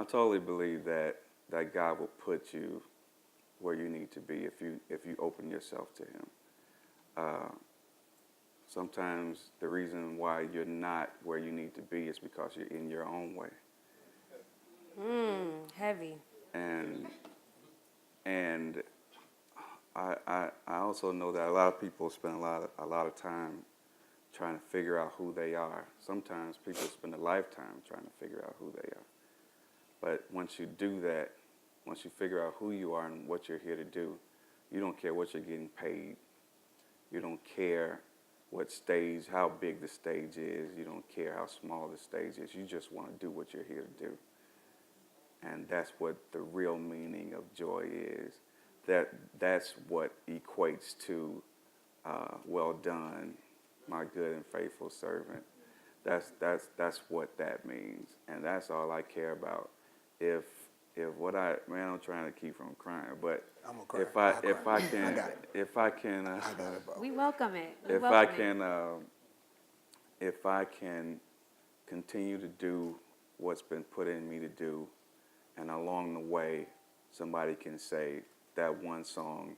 totally believe that God will put you where you need to be if you open yourself to Him. Sometimes the reason why you're not where you need to be is because you're in your own way. Heavy. And I also know that a lot of people spend a lot of time trying to figure out who they are. Sometimes people spend a lifetime trying to figure out who they are. But once you do that, once you figure out who you are and what you're here to do, you don't care what you're getting paid. You don't care what stage, how big the stage is. You don't care how small the stage is. You just want to do what you're here to do. And that's what the real meaning of joy is. That's what equates to well done, my good and faithful servant. That's what that means. And that's all I care about. I'm trying to keep from crying, but I'm gonna cry. if I can, We welcome it. if I can continue to do what's been put in me to do, and along the way, somebody can say that one song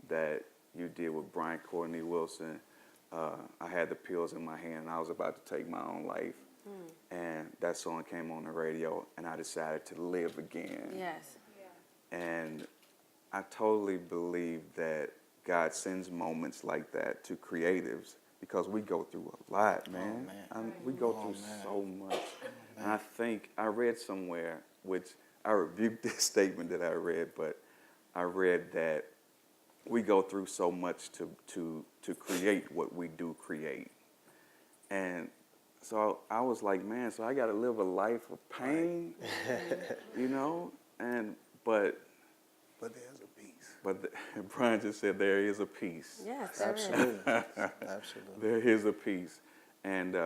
that you did with Brian Courtney Wilson, I had the pills in my hand and I was about to take my own life. And that song came on the radio and I decided to live again. Yes. And I totally believe that God sends moments like that to creatives because we go through a lot, man. We go through so much. And I think I read somewhere, which I rebuked this statement that I read, but I read that we go through so much to create what we do create. And so I was like, man, so I got to live a life of pain, you know? But there's a peace. But Brian just said there is a peace. Yes, Absolutely. Absolutely. There is a peace. And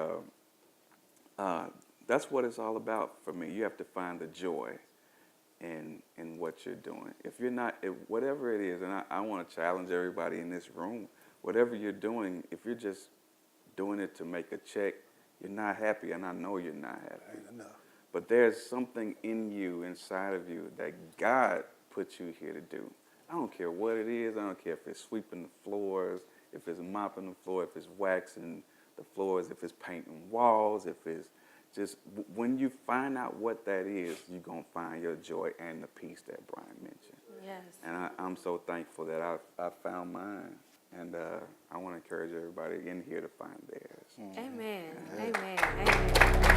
that's what it's all about for me. You have to find the joy in what you're doing. If you're not, whatever it is, and I want to challenge everybody in this room, whatever you're doing, if you're just doing it to make a check, you're not happy, and I know you're not happy. Ain't enough. But there's something in you, inside of you, that God put you here to do. I don't care what it is. I don't care if it's sweeping the floors, if it's mopping the floor, if it's waxing the floors, if it's painting walls, if it's just, when you find out what that is, you're going to find your joy and the peace that Brian mentioned. Yes. And I'm so thankful that I found mine. And I want to encourage everybody in here to find theirs. Amen. Amen. Amen.